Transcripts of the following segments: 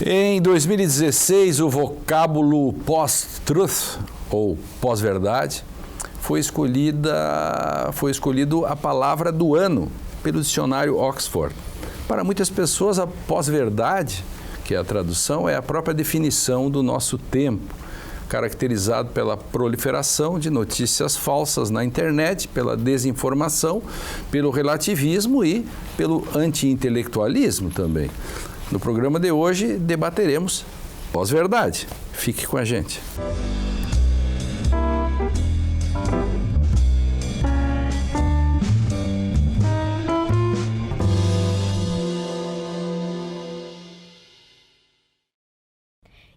Em 2016, o vocábulo post-truth, ou pós-verdade, foi escolhido a palavra do ano pelo dicionário Oxford. Para muitas pessoas, a pós-verdade, que é a tradução, é a própria definição do nosso tempo, caracterizado pela proliferação de notícias falsas na internet, pela desinformação, pelo relativismo e pelo anti-intelectualismo também. No programa de hoje, debateremos pós-verdade. Fique com a gente.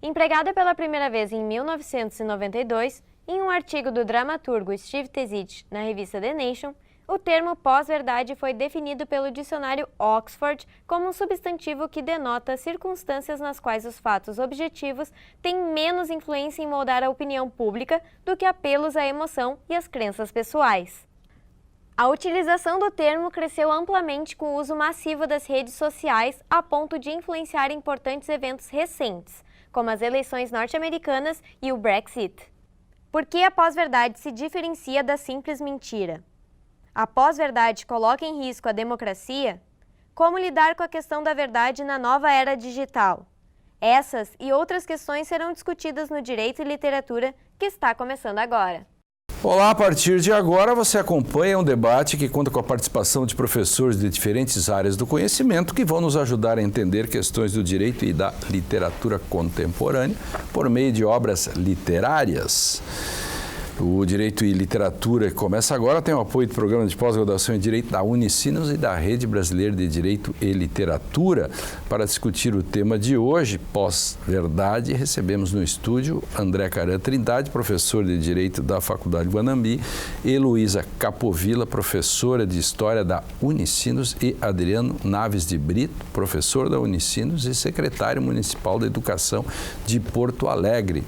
Empregada pela primeira vez em 1992, em um artigo do dramaturgo Steve Tezic na revista The Nation, o termo pós-verdade foi definido pelo dicionário Oxford como um substantivo que denota circunstâncias nas quais os fatos objetivos têm menos influência em moldar a opinião pública do que apelos à emoção e às crenças pessoais. A utilização do termo cresceu amplamente com o uso massivo das redes sociais a ponto de influenciar importantes eventos recentes, como as eleições norte-americanas e o Brexit. Por que a pós-verdade se diferencia da simples mentira? A pós-verdade coloca em risco a democracia? Como lidar com a questão da verdade na nova era digital? Essas e outras questões serão discutidas no Direito e Literatura, que está começando agora. Olá, a partir de agora você acompanha um debate que conta com a participação de professores de diferentes áreas do conhecimento que vão nos ajudar a entender questões do direito e da literatura contemporânea por meio de obras literárias. O Direito e Literatura, que começa agora, tem o apoio do Programa de Pós-Graduação em Direito da Unicinos e da Rede Brasileira de Direito e Literatura. Para discutir o tema de hoje, pós-verdade, recebemos no estúdio André Caran Trindade, professor de Direito da Faculdade Guanambi, Heloísa Capovilla, professora de História da Unicinos, e Adriano Naves de Brito, professor da Unicinos e secretário municipal da Educação de Porto Alegre.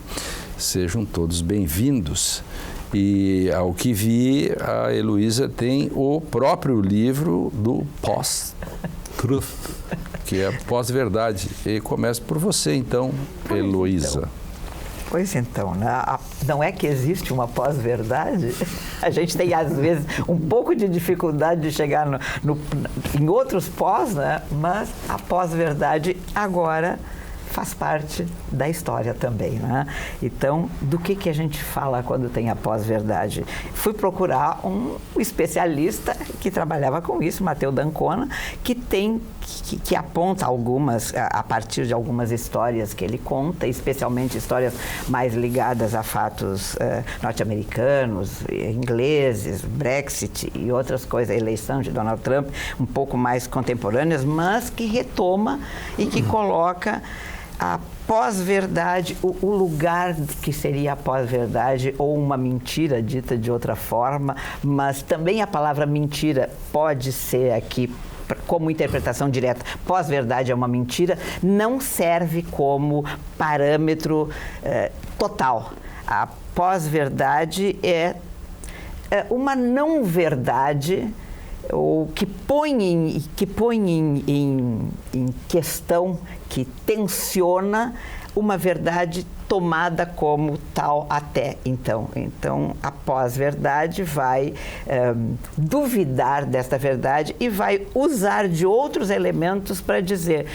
Sejam todos bem-vindos. E, ao que vi, a Heloísa tem o próprio livro do Post-Truth, que é pós-verdade. E começo por você, então, Heloísa. Pois então, né? Não é que existe uma pós-verdade? A gente tem, às vezes, um pouco de dificuldade de chegar em outros pós, né? Mas a pós-verdade agora faz parte da história também, né? Então, do que a gente fala quando tem a pós-verdade? Fui procurar um especialista que trabalhava com isso, Matteo D'Ancona, que aponta algumas, a partir de algumas histórias que ele conta, especialmente histórias mais ligadas a fatos norte-americanos, ingleses, Brexit e outras coisas, a eleição de Donald Trump, um pouco mais contemporâneas, mas que retoma e que coloca a pós-verdade, o lugar que seria a pós-verdade ou uma mentira dita de outra forma, mas também a palavra mentira pode ser aqui como interpretação direta. Pós-verdade é uma mentira, não serve como parâmetro total. A pós-verdade é uma não-verdade ou que põe em questão, que tensiona uma verdade tomada como tal até então. Então, a pós-verdade vai duvidar desta verdade e vai usar de outros elementos para dizer,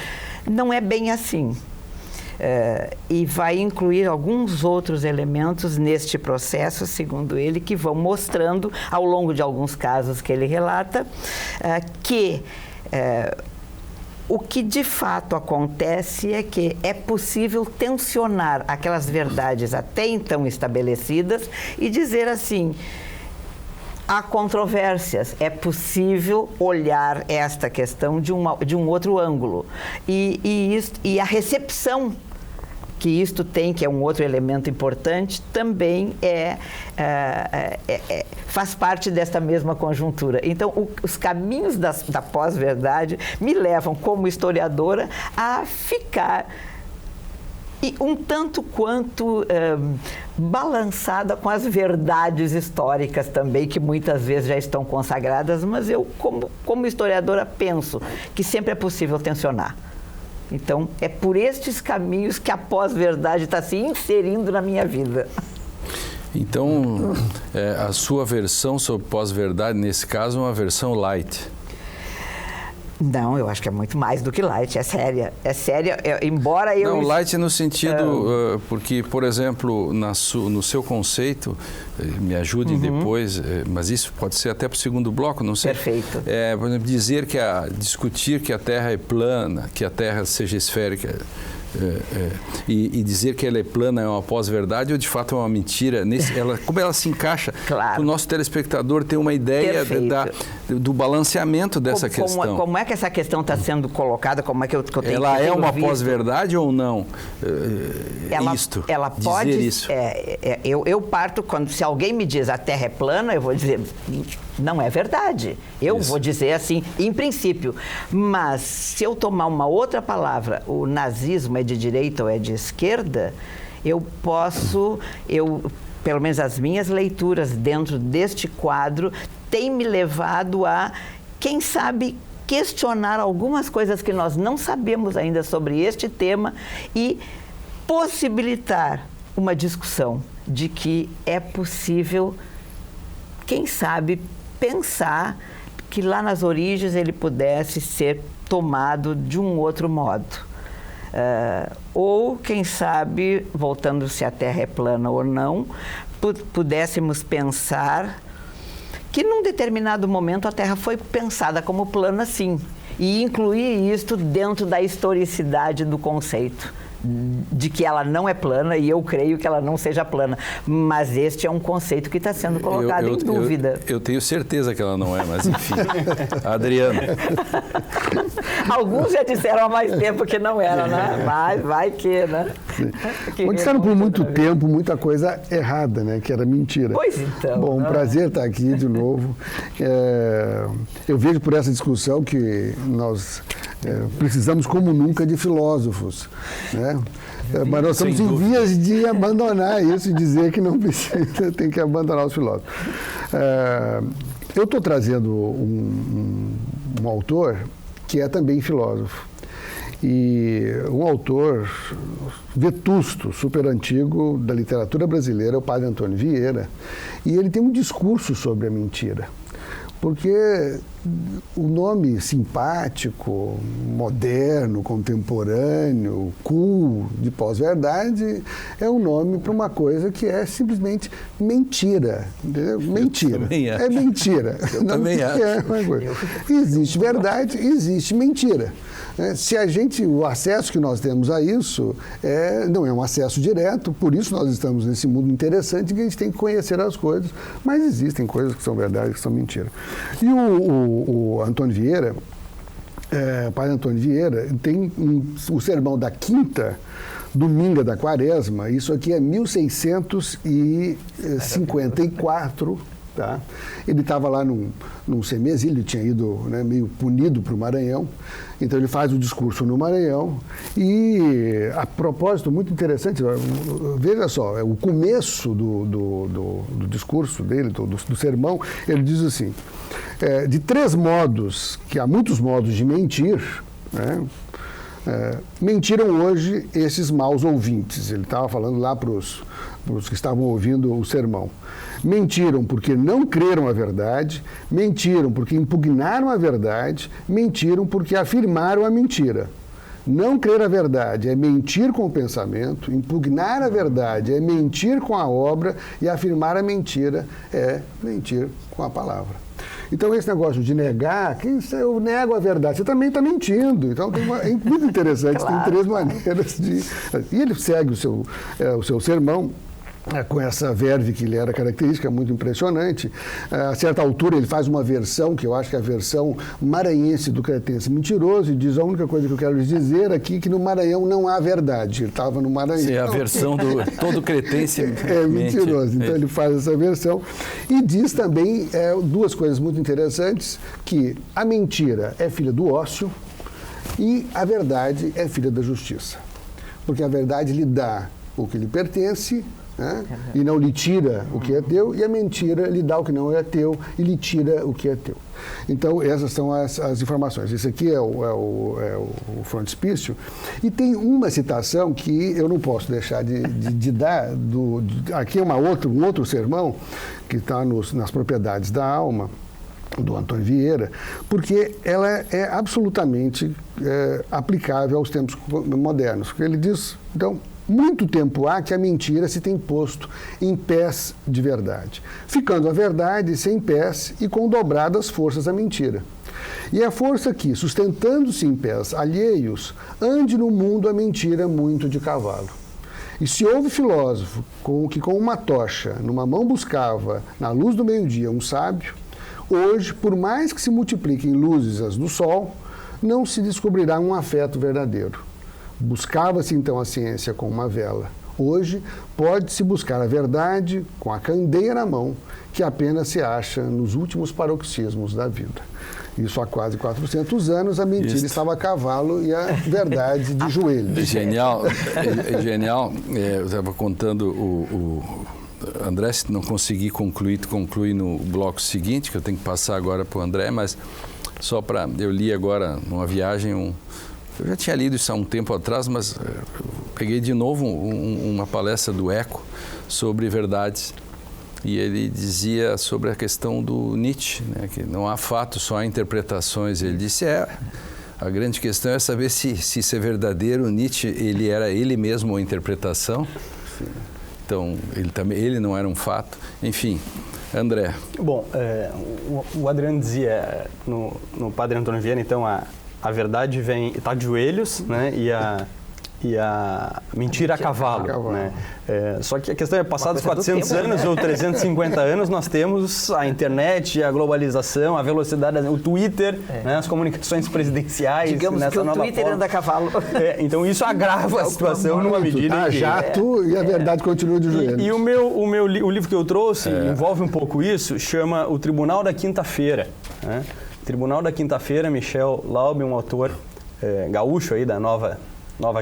não é bem assim. E vai incluir alguns outros elementos neste processo, segundo ele, que vão mostrando, ao longo de alguns casos que ele relata, que o que de fato acontece é que é possível tensionar aquelas verdades até então estabelecidas e dizer assim, há controvérsias, é possível olhar esta questão de um outro ângulo. E a recepção que isto tem, que é um outro elemento importante, também faz parte desta mesma conjuntura. Então, os caminhos da pós-verdade me levam, como historiadora, a ficar um tanto quanto balançada com as verdades históricas também, que muitas vezes já estão consagradas, mas eu, como historiadora, penso que sempre é possível tensionar. Então, é por estes caminhos que a pós-verdade está se inserindo na minha vida. Então, a sua versão sobre pós-verdade, nesse caso, é uma versão light. Não, eu acho que é muito mais do que light, é séria. É séria, embora eu... Não, light no sentido, porque, por exemplo, no seu conceito, me ajudem depois, mas isso pode ser até para o segundo bloco, não sei. Perfeito. Por exemplo, discutir que a Terra é plana, que a Terra seja esférica, e dizer que ela é plana é uma pós-verdade ou de fato é uma mentira, como ela se encaixa, claro. O nosso telespectador tem uma ideia do balanceamento dessa questão. Como é que essa questão está sendo colocada? Como é que eu tenho ela é uma visto? Pós-verdade ou não? Ela pode dizer isso. Eu parto se alguém me diz a Terra é plana, eu vou dizer não é verdade. Eu vou dizer assim, em princípio. Mas se eu tomar uma outra palavra, o nazismo é de direita ou é de esquerda, pelo menos as minhas leituras dentro deste quadro têm me levado a, quem sabe, questionar algumas coisas que nós não sabemos ainda sobre este tema e possibilitar uma discussão de que é possível, quem sabe, pensar que lá nas origens ele pudesse ser tomado de um outro modo. Ou, quem sabe, voltando se a Terra é plana ou não, pudéssemos pensar que num determinado momento a Terra foi pensada como plana, sim, e incluir isto dentro da historicidade do conceito de que ela não é plana, e eu creio que ela não seja plana, mas este é um conceito que está sendo colocado em dúvida. Eu tenho certeza que ela não é, mas enfim. Adriano. Alguns já disseram há mais tempo que não era, né? Mas vai que, né? Disseram por muito tempo muita coisa errada, né? Que era mentira. Pois então. Bom, um prazer estar aqui de novo. Eu vejo por essa discussão que nós precisamos como nunca de filósofos, né? Mas nós estamos em vias de abandonar isso e dizer que não precisa, tem que abandonar os filósofos. Eu estou trazendo um autor que é também filósofo. E um autor vetusto, super antigo da literatura brasileira, o padre Antônio Vieira, e ele tem um discurso sobre a mentira. Porque o nome simpático, moderno, contemporâneo, cool, de pós-verdade, é um nome para uma coisa que é simplesmente mentira. Entendeu? Mentira. É mentira. Eu também acho. Existe verdade, existe mentira. Se o acesso que nós temos a isso não é um acesso direto, por isso nós estamos nesse mundo interessante que a gente tem que conhecer as coisas, mas existem coisas que são verdade, que são mentira. E o Antônio Vieira, o padre Antônio Vieira, tem o sermão da quinta dominga da quaresma, isso aqui é 1654, tá? Ele estava lá num semesílio, tinha ido, né, meio punido para o Maranhão, então ele faz o discurso no Maranhão e, a propósito, muito interessante, veja só, o começo do discurso dele, do sermão, ele diz assim, de três modos, que há muitos modos de mentir, né, mentiram hoje esses maus ouvintes. Ele estava falando lá para os que estavam ouvindo o sermão. Mentiram porque não creram a verdade, mentiram porque impugnaram a verdade, mentiram porque afirmaram a mentira. Não crer a verdade é mentir com o pensamento, impugnar a verdade é mentir com a obra e afirmar a mentira é mentir com a palavra. Então, esse negócio de negar, eu nego a verdade, você também está mentindo. Então, é muito interessante, claro. Tem três maneiras de... E ele segue o seu sermão com essa verve que lhe era característica, muito impressionante. A certa altura ele faz uma versão, que eu acho que é a versão maranhense do cretense mentiroso, e diz: a única coisa que eu quero lhes dizer aqui é que no Maranhão não há verdade. Ele estava no Maranhão. Sim, a versão do todo cretense é mentiroso. Então ele faz essa versão e diz também duas coisas muito interessantes, que a mentira é filha do ócio e a verdade é filha da justiça. Porque a verdade lhe dá o que lhe pertence, né? E não lhe tira o que é teu, e a mentira lhe dá o que não é teu e lhe tira o que é teu. Então, essas são as informações. Esse aqui é o frontispício. E tem uma citação que eu não posso deixar de dar. Aqui é um outro sermão que está nas Propriedades da Alma, do Antônio Vieira, porque ela é absolutamente aplicável aos tempos modernos. Ele diz, então, muito tempo há que a mentira se tem posto em pés de verdade, ficando a verdade sem pés e com dobradas forças a mentira. E a força que, sustentando-se em pés alheios, ande no mundo a mentira muito de cavalo. E se houve filósofo que com uma tocha numa mão buscava, na luz do meio-dia, um sábio, hoje, por mais que se multipliquem luzes as do sol, não se descobrirá um afeto verdadeiro. Buscava-se então a ciência com uma vela. Hoje, pode-se buscar a verdade com a candeia na mão, que apenas se acha nos últimos paroxismos da vida. Isso há quase 400 anos, a mentira estava a cavalo e a verdade de joelhos. Genial, genial. Eu estava contando André, se não conseguir concluir, tu conclui no bloco seguinte, que eu tenho que passar agora para o André, mas só para... Eu li agora, numa viagem, eu já tinha lido isso há um tempo atrás, mas peguei de novo uma palestra do Eco sobre verdades. E ele dizia sobre a questão do Nietzsche, né, que não há fatos, só há interpretações. Ele disse, a grande questão é saber se isso é verdadeiro. Nietzsche, ele era ele mesmo uma interpretação. Então, ele não era um fato. Enfim, André. Bom, o Adriano dizia no Padre Antônio Vieira, então, a verdade está de joelhos, né, e a mentira a cavalo. Né? Só que a questão é, passados 400 anos ou 350 anos, nós temos a internet, a globalização, a velocidade, o Twitter, né, as comunicações presidenciais. Digamos nessa que o nova Twitter forma. anda a cavalo. Então isso agrava a situação numa medida que... jato e a verdade continua de joelhos. E o livro que eu trouxe envolve um pouco isso, chama O Tribunal da Quinta-feira. Né? Tribunal da Quinta-feira, Michel Laube, um autor gaúcho aí da nova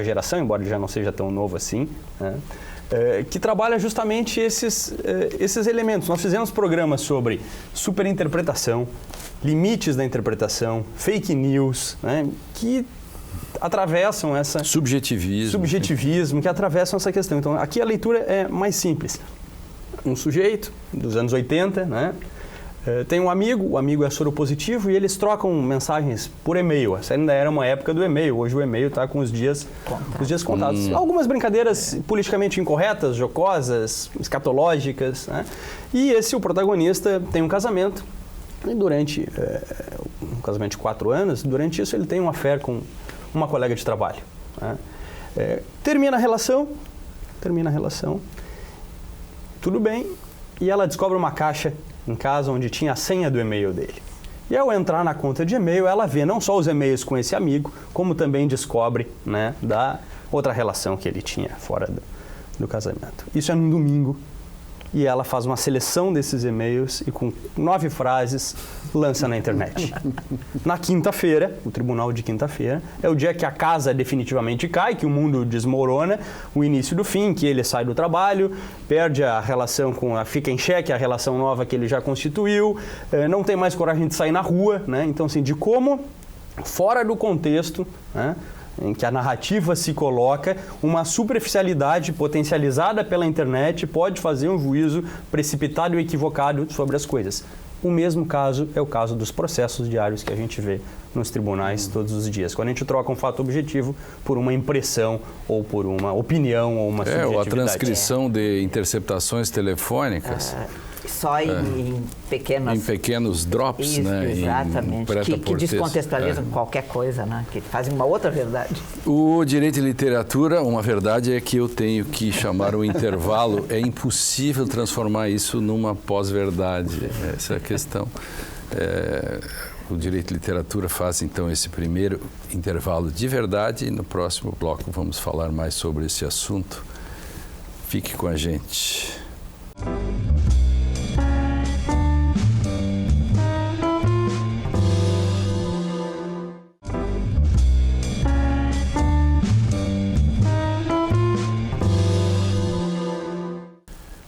geração, embora ele já não seja tão novo assim, né? Que trabalha justamente esses elementos. Nós fizemos programas sobre superinterpretação, limites da interpretação, fake news, né? Que atravessam essa... Subjetivismo, que atravessam essa questão. Então, aqui a leitura é mais simples. Um sujeito dos anos 80, né? Tem um amigo, o amigo é soropositivo e eles trocam mensagens por e-mail. Essa ainda era uma época do e-mail, hoje o e-mail está com os dias contados. Algumas brincadeiras politicamente incorretas, jocosas, escatológicas, né? E o protagonista, tem um casamento e durante um casamento de 4 anos, durante isso ele tem uma affair com uma colega de trabalho. Né? Termina a relação, tudo bem, e ela descobre uma caixa em casa onde tinha a senha do e-mail dele. E ao entrar na conta de e-mail, ela vê não só os e-mails com esse amigo, como também descobre, né, da outra relação que ele tinha fora do casamento. Isso é num domingo. E ela faz uma seleção desses e-mails e com 9 frases lança na internet. Na quinta-feira, o tribunal de quinta-feira, é o dia que a casa definitivamente cai, que o mundo desmorona, o início do fim, que ele sai do trabalho, perde a relação fica em xeque a relação nova que ele já constituiu, não tem mais coragem de sair na rua, né? Então, assim, de como, fora do contexto, né, em que a narrativa se coloca, uma superficialidade potencializada pela internet pode fazer um juízo precipitado e equivocado sobre as coisas. O mesmo caso é o caso dos processos diários que a gente vê nos tribunais todos os dias. Quando a gente troca um fato objetivo por uma impressão ou por uma opinião ou uma subjetividade. Ou a transcrição de interceptações telefônicas. Só em pequenos drops, isso, né? Exatamente. Que descontextualizam qualquer coisa, né? Que fazem uma outra verdade. O direito e literatura, uma verdade é que eu tenho que chamar o intervalo. É impossível transformar isso numa pós-verdade. Essa é a questão. O direito e literatura faz, então, esse primeiro intervalo de verdade e no próximo bloco vamos falar mais sobre esse assunto. Fique com a gente.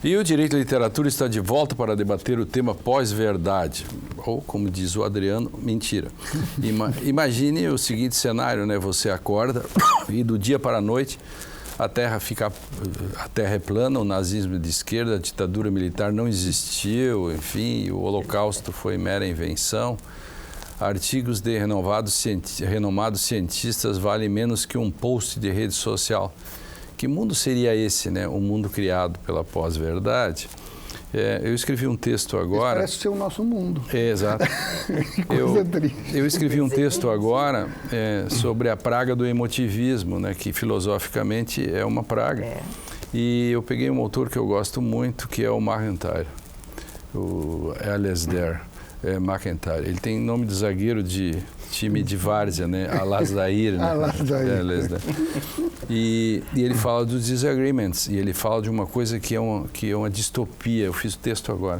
E o Direito à Literatura está de volta para debater o tema pós-verdade, ou, como diz o Adriano, mentira. Imagine o seguinte cenário, né? Você acorda e do dia para a noite a Terra é plana, o nazismo de esquerda, a ditadura militar não existiu, enfim, o Holocausto foi mera invenção. Artigos de renomados cientistas valem menos que um post de rede social. Que mundo seria esse, né? Um mundo criado pela pós-verdade? Eu escrevi um texto agora... Parece ser o nosso mundo. Exato. Eu escrevi um texto agora sobre a praga do emotivismo, né? Que filosoficamente é uma praga. E eu peguei um autor que eu gosto muito, que é o McIntyre, o Alasdair McIntyre. Ele tem nome de zagueiro de time de várzea, né? Alasdair, né? Alasdair. E ele fala dos disagreements, e ele fala de uma coisa que é uma distopia. Eu fiz o texto agora.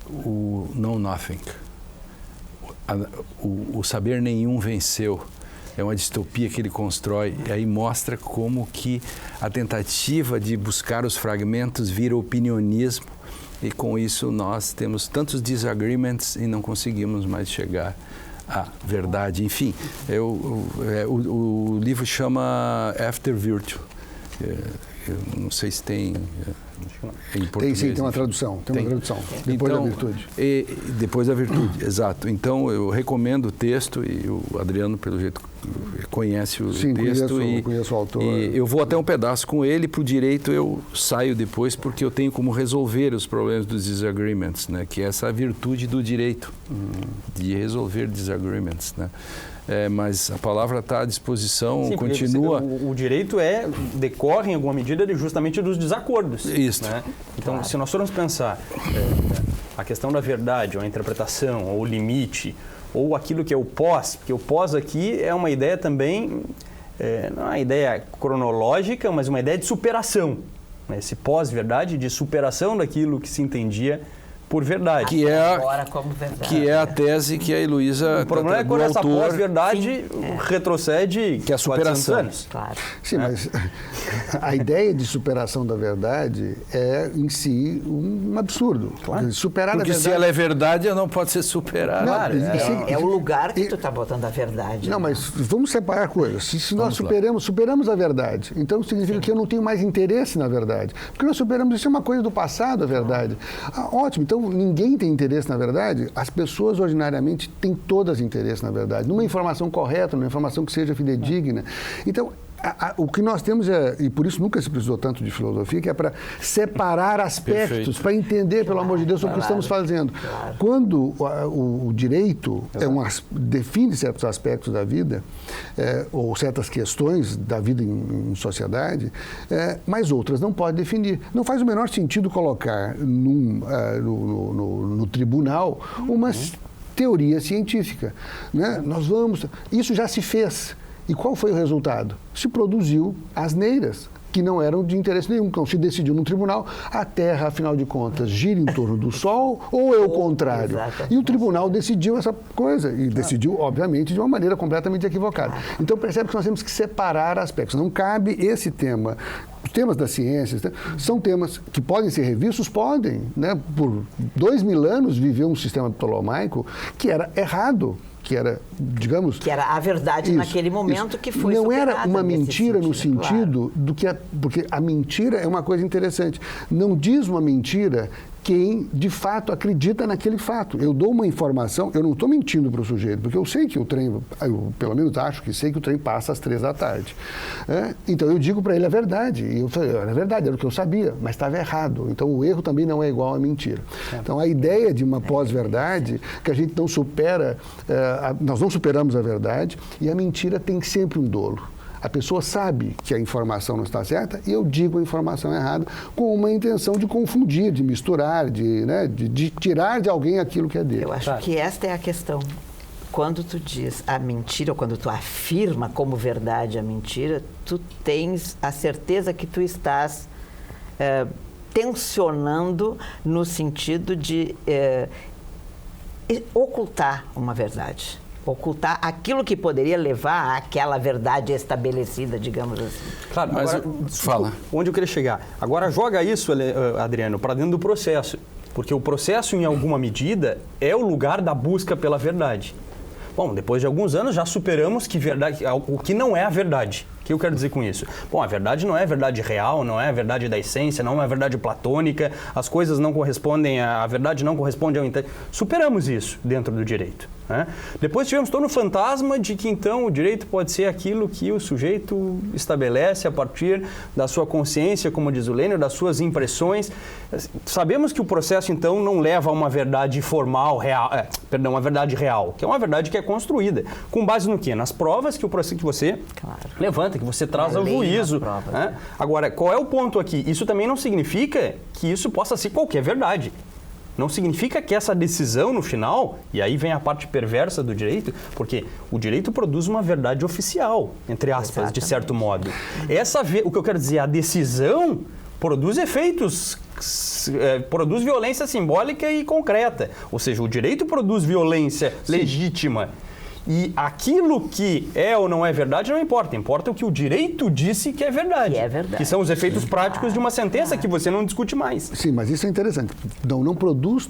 O know nothing. O saber nenhum venceu. É uma distopia que ele constrói, e aí mostra como que a tentativa de buscar os fragmentos vira opinionismo, e com isso nós temos tantos disagreements e não conseguimos mais chegar à verdade. Enfim, o livro chama After Virtue. Eu não sei se tem em português. Tem uma tradução. Tem uma tradução. Depois da virtude. Depois da virtude, exato. Então, eu recomendo o texto, e o Adriano, pelo jeito, conhece o texto. Conheço o autor. E eu vou até um pedaço com ele, para o direito eu saio depois, porque eu tenho como resolver os problemas dos disagreements, né? Que é essa virtude do direito, de resolver disagreements, né? Mas a palavra está à disposição, sim, continua... O direito decorre, em alguma medida, justamente dos desacordos. Isso. Né? Então, se nós formos pensar a questão da verdade, ou a interpretação, ou o limite, ou aquilo que é o pós, porque o pós aqui é uma ideia também, não é uma ideia cronológica, mas uma ideia de superação. Né? Esse pós-verdade, de superação daquilo que se entendia por verdade. Que é, agora como verdade. Que é a tese que a Heloísa... O problema é quando essa pós-verdade retrocede, que é a superação. Anos. Claro. Sim, mas a ideia de superação da verdade é, em si, um absurdo. Claro. Superar Porque a verdade... se ela é verdade, ela não pode ser superada. Claro, É o lugar que tu está botando a verdade. Não, mas vamos separar coisas. Se nós superamos a verdade, então significa que eu não tenho mais interesse na verdade. Porque nós superamos, isso é uma coisa do passado, a verdade. Ótimo, então ninguém tem interesse na verdade. As pessoas ordinariamente têm todas interesse na verdade, numa informação correta, numa informação que seja fidedigna. Então, o que nós temos e por isso nunca se precisou tanto de filosofia, que é para separar aspectos, para entender, pelo amor de Deus, o que estamos fazendo. Claro. Quando o direito define certos aspectos da vida, ou certas questões da vida em sociedade, mas outras não pode definir. Não faz o menor sentido colocar no tribunal uma teoria científica. Né? Isso já se fez. E qual foi o resultado? Se produziu asneiras que não eram de interesse nenhum. Então, se decidiu no tribunal, a Terra, afinal de contas, gira em torno do Sol ou é o contrário? Exatamente. E o tribunal decidiu essa coisa. E decidiu, obviamente, de uma maneira completamente equivocada. Então, percebe que nós temos que separar aspectos. Não cabe esse tema. Os temas das ciências são temas que podem ser revistos? Podem. Né? Por 2000 anos viveu um sistema ptolomaico que era errado. Que era, digamos... Que era a verdade naquele momento que foi não superada. Não era uma mentira no sentido claro. do que... Porque a mentira é uma coisa interessante. Não diz uma mentira quem, de fato, acredita naquele fato. Eu dou uma informação, eu não estou mentindo para o sujeito, porque eu sei que o trem, eu pelo menos acho que sei que o trem passa às 3 da tarde. Então, eu digo para ele a verdade. E eu falei, era verdade, era o que eu sabia, mas estava errado. Então, o erro também não é igual à mentira. Então, a ideia de uma pós-verdade, que a gente não supera, nós não superamos a verdade, e a mentira tem sempre um dolo. A pessoa sabe que a informação não está certa e eu digo a informação errada com uma intenção de confundir, de misturar, de tirar de alguém aquilo que é dele. Eu acho que esta é a questão. Quando tu diz a mentira, ou quando tu afirma como verdade a mentira, tu tens a certeza que tu estás tensionando no sentido de ocultar uma verdade. ocultar aquilo que poderia levar àquela verdade estabelecida, digamos assim. Claro, Mas agora, fala. Onde eu queria chegar. Agora joga isso, Adriano, para dentro do processo. Porque o processo, em alguma medida, é o lugar da busca pela verdade. Bom, depois de alguns anos já superamos o que não é a verdade. O que eu quero dizer com isso? Bom, a verdade não é a verdade real, não é a verdade da essência, não é a verdade platônica, as coisas não correspondem, a verdade não corresponde ao intelecto. Superamos isso dentro do direito. Né? Depois tivemos todo o fantasma de que então o direito pode ser aquilo que o sujeito estabelece a partir da sua consciência, como diz o Lênio, das suas impressões. Sabemos que o processo então não leva a uma verdade formal, uma verdade real, que é uma verdade que é construída. Com base no quê? Nas provas que o processo que você levanta, que você traz ao juízo. Né? Agora, qual é o ponto aqui? Isso também não significa que isso possa ser qualquer verdade. Não significa que essa decisão no final, e aí vem a parte perversa do direito, porque o direito produz uma verdade oficial, entre aspas, exatamente, de certo modo. O que eu quero dizer, a decisão produz efeitos, produz violência simbólica e concreta. Ou seja, o direito produz violência legítima. E aquilo que é ou não é verdade não importa. Importa o que o direito disse que é verdade. Que é verdade. Que são os efeitos práticos de uma sentença que você não discute mais. Sim, mas isso é interessante. Não produz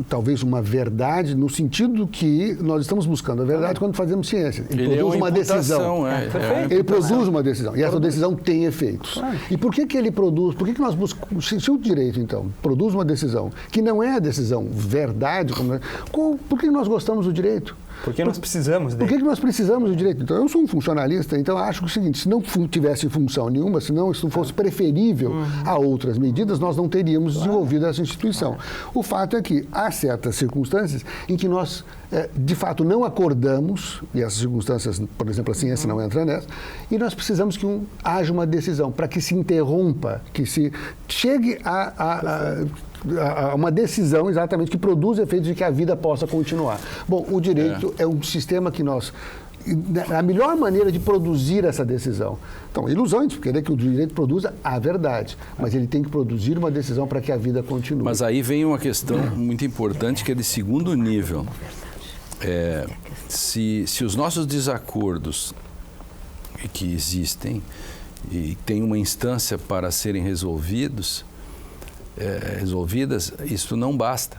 talvez uma verdade no sentido que nós estamos buscando a verdade quando fazemos ciência. Ele produz uma decisão. Ele produz uma decisão. E essa decisão tem efeitos. Claro. E por que ele produz? Por que nós buscamos? Se o direito, então, produz uma decisão que não é a decisão verdade, por que nós gostamos do direito? Porque nós precisamos dele. Por que nós precisamos do direito? Então, eu sou um funcionalista, então acho que o seguinte, se não tivesse função nenhuma, se não isso fosse preferível a outras medidas, nós não teríamos desenvolvido essa instituição. O fato é que há certas circunstâncias em que nós, de fato, não acordamos, e essas circunstâncias, por exemplo, a ciência não entra nessa, e nós precisamos que haja uma decisão para que se interrompa, que se chegue a uma decisão exatamente que produz efeitos de que a vida possa continuar. Bom, o direito é um sistema que a melhor maneira de produzir essa decisão. Então, ilusões, porque querer que o direito produza a verdade, mas ele tem que produzir uma decisão para que a vida continue. Mas aí vem uma questão muito importante que é de segundo nível. Se os nossos desacordos que existem e tem uma instância para serem resolvidas, isso não basta.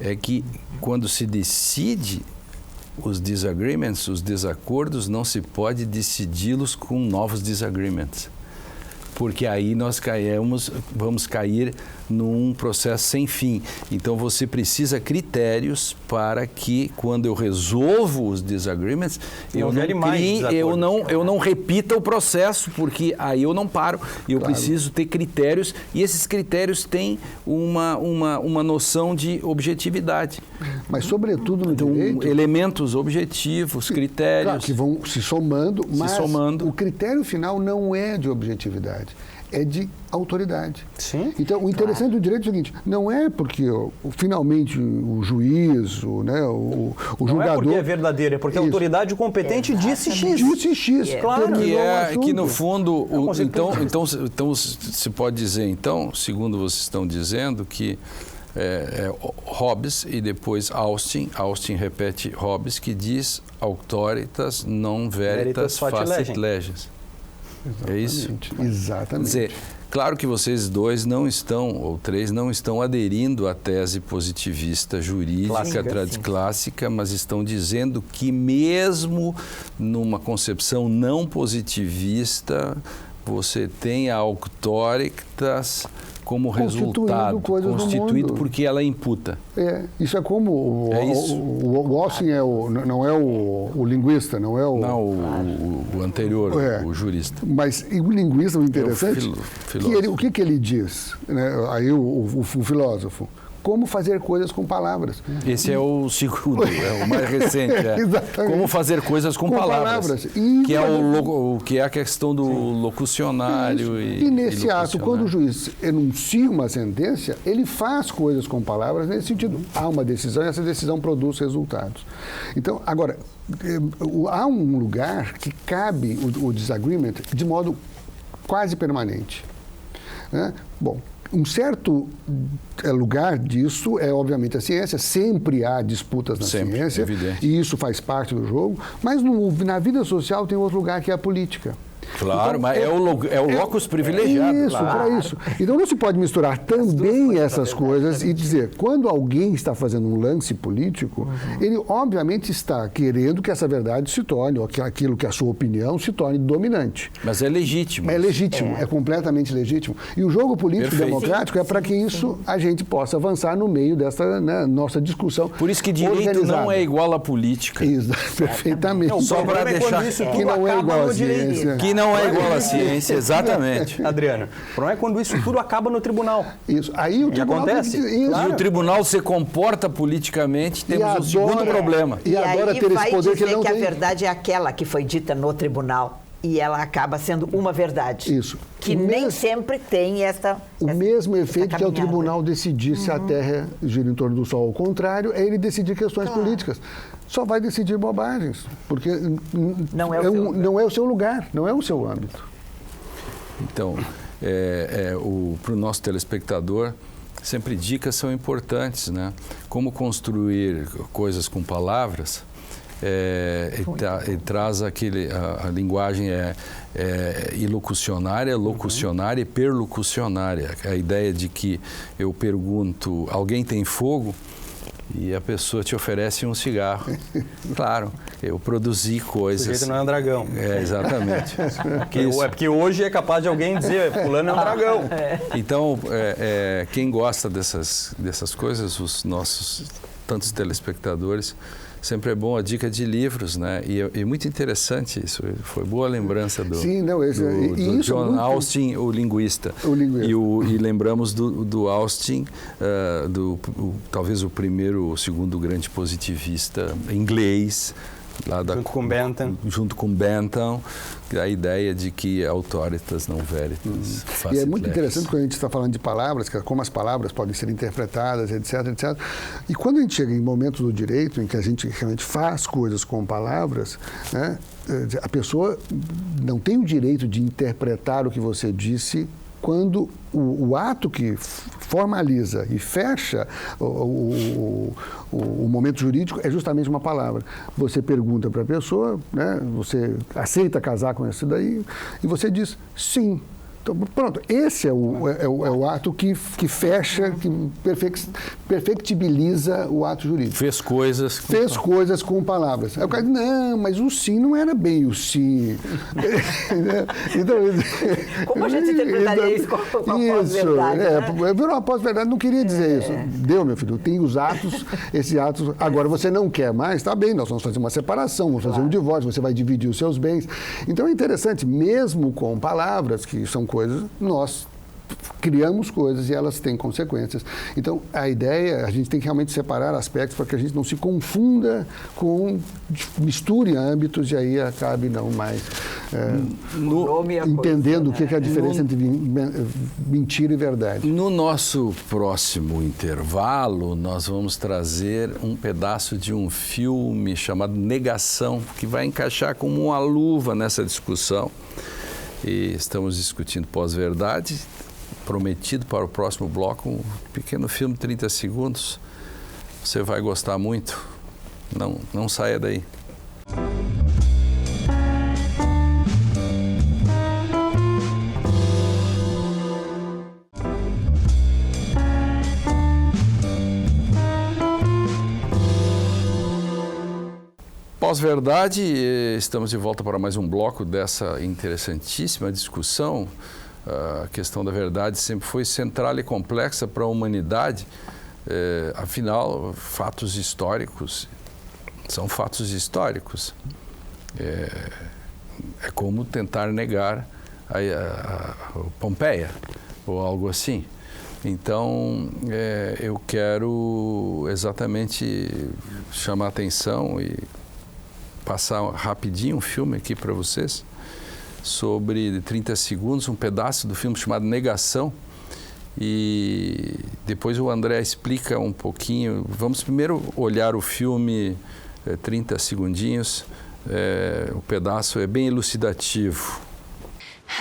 É que quando se decide os disagreements, os desacordos, não se pode decidi-los com novos disagreements. Porque aí nós vamos cair num processo sem fim. Então você precisa critérios para que, quando eu resolvo os disagreements, eu não repita o processo, porque aí eu não paro. Eu preciso ter critérios, e esses critérios têm uma noção de objetividade. Mas, sobretudo no direito... Elementos objetivos, critérios... Claro, que vão se somando, mas o critério final não é de objetividade. É de autoridade. Sim. Então, o interessante do direito é o seguinte, não é porque finalmente o juiz, o julgador... Não é porque é verdadeiro, é porque a autoridade competente disse X. Disse X, claro. Que no fundo, então se pode dizer, então, segundo vocês estão dizendo, que Hobbes e depois Austin repete Hobbes, que diz auctoritas non veritas facit leges. É isso? Exatamente. Quer dizer, claro que vocês dois não estão, ou três, não estão aderindo à tese positivista jurídica clássica, mas estão dizendo que mesmo numa concepção não positivista, você tem a auctoritas como resultado, constituído porque ela imputa. Isso é como o Austin não é o linguista, não é o... Não, o anterior, o jurista. Mas o linguista, o interessante, o que ele diz? Né? Aí o filósofo. Como fazer coisas com palavras. Esse é o segundo, é o mais recente. Exatamente. Como fazer coisas com palavras. Que é a questão do locucionário e nesse ato, quando o juiz enuncia uma sentença, ele faz coisas com palavras nesse sentido. Há uma decisão e essa decisão produz resultados. Então, agora, há um lugar que cabe o disagreement de modo quase permanente. Né? Bom, Um certo lugar disso é, obviamente, a ciência. Sempre há disputas na ciência. Evidente. E isso faz parte do jogo. Mas na vida social tem outro lugar que é a política. Claro, Então, mas é o locus privilegiado. Isso, claro. para isso. Então não se pode misturar também essas coisas e dizer, quando alguém está fazendo um lance político, ele obviamente está querendo que essa verdade se torne, ou que aquilo que é a sua opinião se torne dominante. Mas é legítimo. É legítimo, é completamente legítimo. E o jogo político Perfeito. democrático é para que isso a gente possa avançar no meio dessa, né, nossa discussão. Por isso que direito organizada. não é igual à política. Perfeitamente. Não, Só para deixar que não é igual à ciência. Que não é igual à ciência, exatamente. Adriano, o problema é quando isso tudo acaba no tribunal. Isso. Aí o tribunal acontece. tem que dizer isso. E o tribunal se comporta politicamente, temos um segundo problema. E adora aí ter esse vai poder dizer que ele não que a tem. verdade é aquela que foi dita no tribunal e ela acaba sendo uma verdade. Isso. Que nem sempre tem O mesmo efeito que é o caminhada. tribunal decidir se a Terra gira em torno do Sol. Ao contrário, é ele decidir questões políticas. Só vai decidir bobagens, porque Não é o seu lugar. não é o seu lugar, não é o seu âmbito. Então, para o nosso telespectador, sempre dicas são importantes, né? Como construir coisas com palavras. Ele traz a linguagem ilocucionária, locucionária e perlocucionária. A ideia de que eu pergunto, alguém tem fogo? E a pessoa te oferece um cigarro. Claro, eu produzi coisas. O jeito não é um dragão. Exatamente. É porque hoje é capaz de alguém dizer, fulano é um dragão. Então, quem gosta dessas coisas, os nossos tantos telespectadores, sempre é bom a dica de livros, né? E muito interessante isso. Foi boa lembrança do, Sim, não, do isso John muito... Austin, o linguista. E lembramos do Austin, talvez o primeiro ou segundo grande positivista inglês. Junto com Bentham, a ideia de que autoritas não veritas. E é muito interessante quando a gente está falando de palavras, como as palavras podem ser interpretadas, etc, etc. E quando a gente chega em momentos do direito em que a gente realmente faz coisas com palavras, né, a pessoa não tem o direito de interpretar o que você disse quando o ato que formaliza e fecha o momento jurídico é justamente uma palavra. Você pergunta para a pessoa, né, você aceita casar com esse daí, e você diz sim. Então, pronto, esse é o ato que fecha, que perfectibiliza o ato jurídico. Fez coisas com palavras. Aí o cara diz, não, mas o sim não era bem o sim. Então, como a gente interpretaria isso como uma pós-verdade? Virou uma pós-verdade, não queria dizer isso. Deu, meu filho, tem os atos, esses atos. Agora você não quer mais, tá bem, nós vamos fazer uma separação, vamos fazer um divórcio, você vai dividir os seus bens. Então é interessante, mesmo com palavras, que são coisas, nós criamos coisas e elas têm consequências. Então, a ideia, a gente tem que realmente separar aspectos para que a gente não se confunda misture âmbitos e aí acabe não mais entendendo o que é a diferença entre mentira e verdade. No nosso próximo intervalo, nós vamos trazer um pedaço de um filme chamado Negação, que vai encaixar como uma luva nessa discussão. E estamos discutindo pós-verdade, prometido para o próximo bloco, um pequeno filme de 30 segundos. Você vai gostar muito. Não saia daí. Pós-verdade, estamos de volta para mais um bloco dessa interessantíssima discussão. A questão da verdade sempre foi central e complexa para a humanidade. Afinal, fatos históricos são fatos históricos. É como tentar negar a Pompeia ou algo assim. Então, eu quero exatamente chamar a atenção e passar rapidinho um filme aqui para vocês sobre 30 segundos, um pedaço do filme chamado Negação. E depois o André explica um pouquinho. Vamos primeiro olhar o filme 30 segundinhos. O pedaço é bem elucidativo.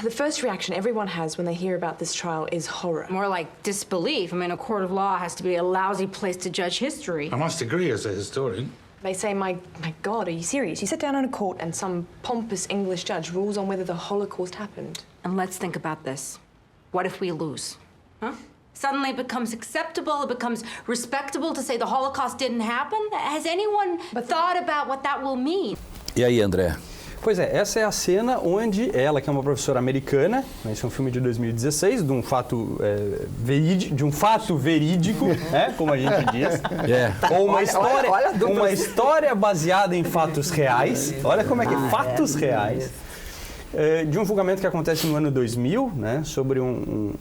The first reaction everyone has when they hear about this trial is horror. More like disbelief. I mean, a court of law has to be a lousy place to judge history. I must agree as a historian. They say, my God, are you serious? You sit down in a court and some pompous English judge rules on whether the Holocaust happened. And let's think about this. What if we lose? Huh? Suddenly it becomes acceptable, it becomes respectable to say the Holocaust didn't happen? Has anyone thought about what that will mean? E aí, André? Pois é, essa é a cena onde ela, que é uma professora americana, esse é um filme de 2016, de um fato verídico, né, como a gente diz, ou uma história baseada em fatos reais, olha como é que é, fatos reais, de um julgamento que acontece no ano 2000, né, sobre um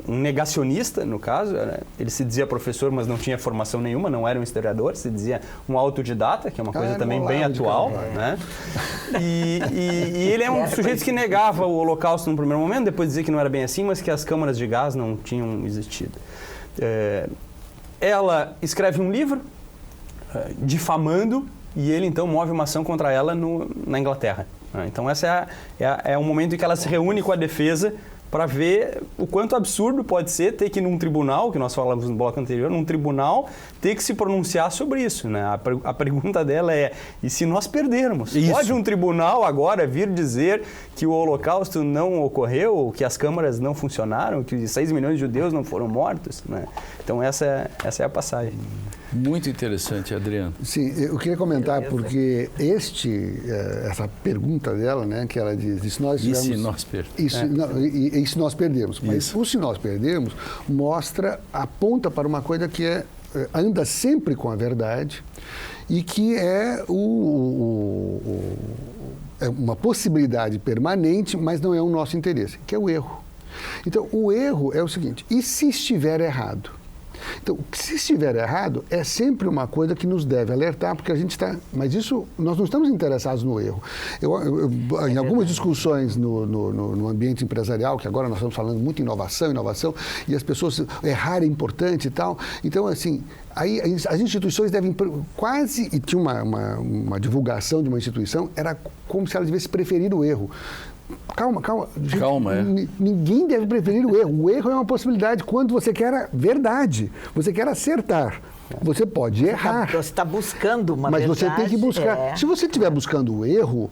negacionista, no caso, ele se dizia professor, mas não tinha formação nenhuma, não era um historiador, se dizia um autodidata, que é uma coisa também bem atual, né? E ele é um dos sujeitos que negava o Holocausto no primeiro momento, depois dizia que não era bem assim, mas que as câmaras de gás não tinham existido. Ela escreve um livro difamando e ele então move uma ação contra ela na Inglaterra. Então esse é o momento em que ela se reúne com a defesa para ver o quanto absurdo pode ser ter que ir num tribunal, que nós falamos no bloco anterior, num tribunal, ter que se pronunciar sobre isso, né? A pergunta dela é, e se nós perdermos? Isso. Pode um tribunal agora vir dizer que o Holocausto não ocorreu, que as câmaras não funcionaram, que 6 milhões de judeus não foram mortos, né? Então essa é a passagem. Muito interessante, Adriano. Sim, eu queria comentar porque essa pergunta dela, né, que ela diz, e se nós perdemos? Mas o se nós perdemos aponta para uma coisa que anda sempre com a verdade e que é uma possibilidade permanente, mas não é o nosso interesse, que é o erro. Então, o erro é o seguinte, e se estiver errado? Então, se estiver errado, é sempre uma coisa que nos deve alertar, porque a gente está... Mas isso, nós não estamos interessados no erro. Em algumas discussões no ambiente empresarial, que agora nós estamos falando muito em inovação, e as pessoas errar é importante e tal. Então, assim, aí as instituições devem quase... E tinha uma divulgação de uma instituição, era como se ela devesse preferir o erro. Calma. Ninguém deve preferir o erro. O erro é uma possibilidade quando você quer a verdade, você quer acertar. Você pode errar. Você está buscando uma verdade. Mas você tem que buscar. Se você estiver buscando o erro,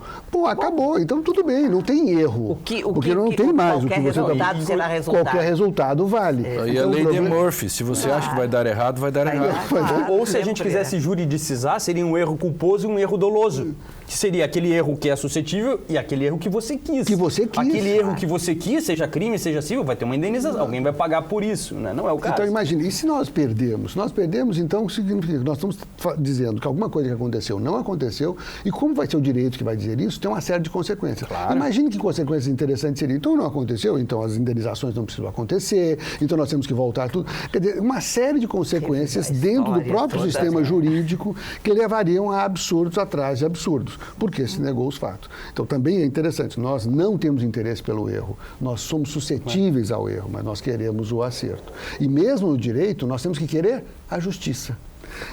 acabou. Então tudo bem, não tem erro. Porque não tem mais o que você resultado será resultado. Qualquer resultado vale. E a lei de Murphy, se você acha que vai dar errado, vai dar errado. Ou se a gente quisesse juridicizar, seria um erro culposo e um erro doloso. Que seria aquele erro que é suscetível e aquele erro que você quis. Aquele erro que você quis, seja crime, seja civil, vai ter uma indenização. Alguém vai pagar por isso, né? Não é o caso. Então imagine, e se nós perdemos? Então significa que nós estamos dizendo que alguma coisa que aconteceu não aconteceu, e como vai ser o direito que vai dizer isso, tem uma série de consequências. Claro. Imagine que consequências interessantes seriam. Então não aconteceu, então as indenizações não precisam acontecer, então nós temos que voltar tudo. Quer dizer, uma série de consequências dentro do próprio sistema jurídico que levariam a absurdos atrás de absurdos, porque se negou os fatos. Então também é interessante, nós não temos interesse pelo erro, nós somos suscetíveis ao erro, mas nós queremos o acerto. E mesmo no direito, nós temos que querer a justiça.